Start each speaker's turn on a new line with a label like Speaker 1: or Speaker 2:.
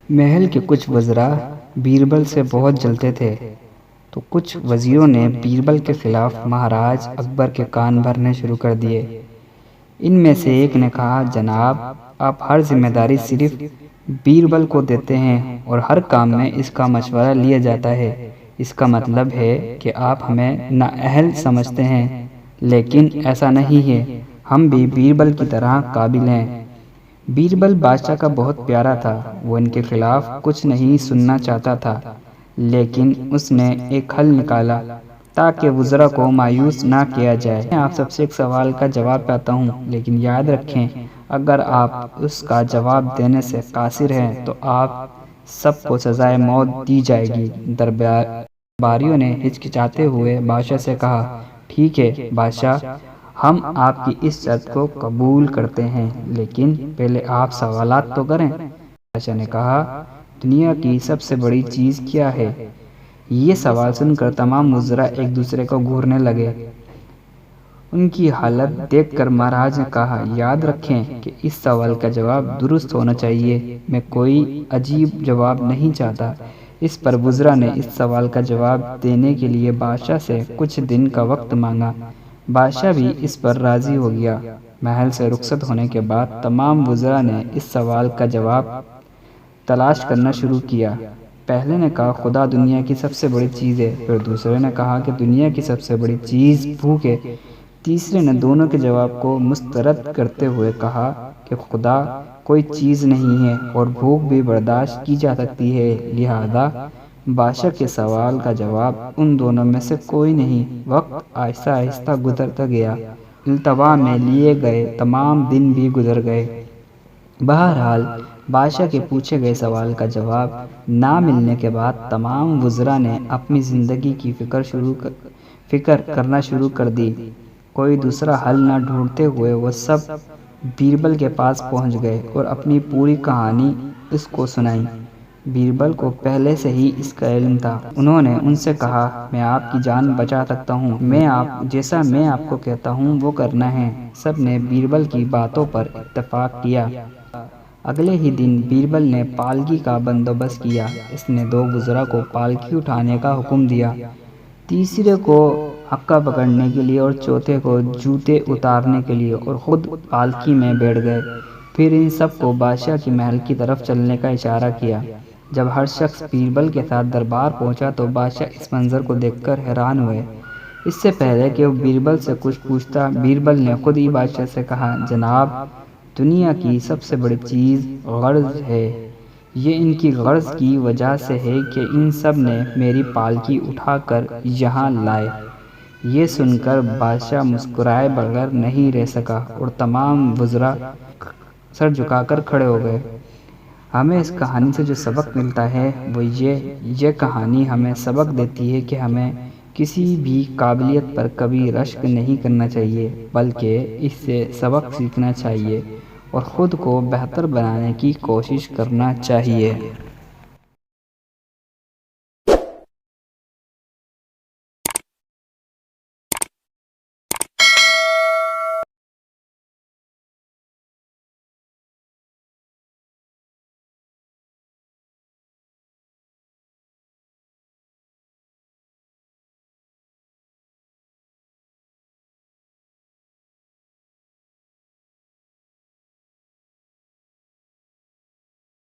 Speaker 1: محل کے کچھ وزراء بیربل سے بہت جلتے تھے، تو کچھ وزیروں نے بیربل کے خلاف مہاراج اکبر کے کان بھرنے شروع کر دیے۔ ان میں سے ایک نے کہا، جناب، آپ ہر ذمہ داری صرف بیربل کو دیتے ہیں اور ہر کام میں اس کا مشورہ لیا جاتا ہے۔ اس کا مطلب ہے کہ آپ ہمیں نااہل سمجھتے ہیں، لیکن ایسا نہیں ہے، ہم بھی بیربل کی طرح قابل ہیں۔ بیربل بادشاہ کا بہت پیارا تھا، وہ ان کے خلاف کچھ نہیں سننا چاہتا تھا، لیکن اس نے ایک حل نکالا تاکہ وزراء کو مایوس نہ کیا جائے۔ میں آپ سب سے ایک سوال کا جواب چاہتا ہوں، لیکن یاد رکھیں اگر آپ اس کا جواب دینے سے قاصر ہیں تو آپ سب کو سزائے موت دی جائے گی۔ درباریوں نے ہچکچاتے ہوئے بادشاہ سے کہا، ٹھیک ہے بادشاہ، ہم آپ کی اس شرط کو قبول کرتے ہیں، لیکن پہلے آپ سوالات تو کریں۔ بادشاہ نے کہا، دنیا کی سب سے بڑی چیز کیا ہے؟ یہ سوال سن کر تمام وزراء ایک دوسرے کو گھورنے لگے۔ ان کی حالت دیکھ کر مہاراج نے کہا، یاد رکھیں کہ اس سوال کا جواب درست ہونا چاہیے، میں کوئی عجیب جواب نہیں چاہتا۔ اس پر وزراء نے اس سوال کا جواب دینے کے لیے بادشاہ سے کچھ دن کا وقت مانگا۔ بادشاہ بھی اس پر راضی ہو گیا۔ محل سے رخصت ہونے کے بعد تمام وزراء نے اس سوال کا جواب تلاش کرنا شروع کیا۔ پہلے نے کہا، خدا دنیا کی سب سے بڑی چیز ہے، پھر دوسرے نے کہا کہ دنیا کی سب سے بڑی چیز بھوک ہے، تیسرے نے دونوں کے جواب کو مسترد کرتے ہوئے کہا کہ خدا کوئی چیز نہیں ہے اور بھوک بھی برداشت کی جا سکتی ہے، لہذا بادشاہ کے سوال کا جواب ان دونوں میں سے کوئی نہیں۔ وقت آہستہ آہستہ گزرتا گیا، التوا میں لیے گئے تمام دن بھی گزر گئے۔ بہرحال بادشاہ کے پوچھے گئے سوال کا جواب نہ ملنے کے بعد تمام وزراء نے اپنی زندگی کی فکر کرنا شروع کر دی۔ کوئی دوسرا حل نہ ڈھونڈتے ہوئے وہ سب بیربل کے پاس پہنچ گئے اور اپنی پوری کہانی اس کو سنائی۔ بیربل کو پہلے سے ہی اس کا علم تھا۔ انہوں نے ان سے کہا، میں آپ کی جان بچا سکتا ہوں، جیسا میں آپ کو کہتا ہوں وہ کرنا ہے۔ سب نے بیربل کی باتوں پر اتفاق کیا۔ اگلے ہی دن بیربل نے پالکی کا بندوبست کیا۔ اس نے 2 وزراء کو پالکی اٹھانے کا حکم دیا، تیسرے کو حقہ پکڑنے کے لیے اور چوتھے کو جوتے اتارنے کے لیے، اور خود پالکی میں بیٹھ گئے۔ پھر ان سب کو بادشاہ کے محل کی طرف چلنے کا اشارہ کیا۔ جب ہر شخص بیربل کے ساتھ دربار پہنچا تو بادشاہ اس منظر کو دیکھ کر حیران ہوئے۔ اس سے پہلے کہ وہ بیربل سے کچھ پوچھتا، بیربل نے خود ہی بادشاہ سے کہا، جناب، دنیا کی سب سے بڑی چیز غرض ہے۔ یہ ان کی غرض کی وجہ سے ہے کہ ان سب نے میری پالکی اٹھا کر یہاں لائے۔ یہ سن کر بادشاہ مسکرائے بغیر نہیں رہ سکا اور تمام وزراء سر جھکا کر کھڑے ہو گئے۔ ہمیں اس کہانی سے جو سبق ملتا ہے وہ یہ کہانی ہمیں سبق دیتی ہے کہ ہمیں کسی بھی قابلیت پر کبھی رشک نہیں کرنا چاہیے، بلکہ اس سے سبق سیکھنا چاہیے اور خود کو بہتر بنانے کی کوشش کرنا چاہیے۔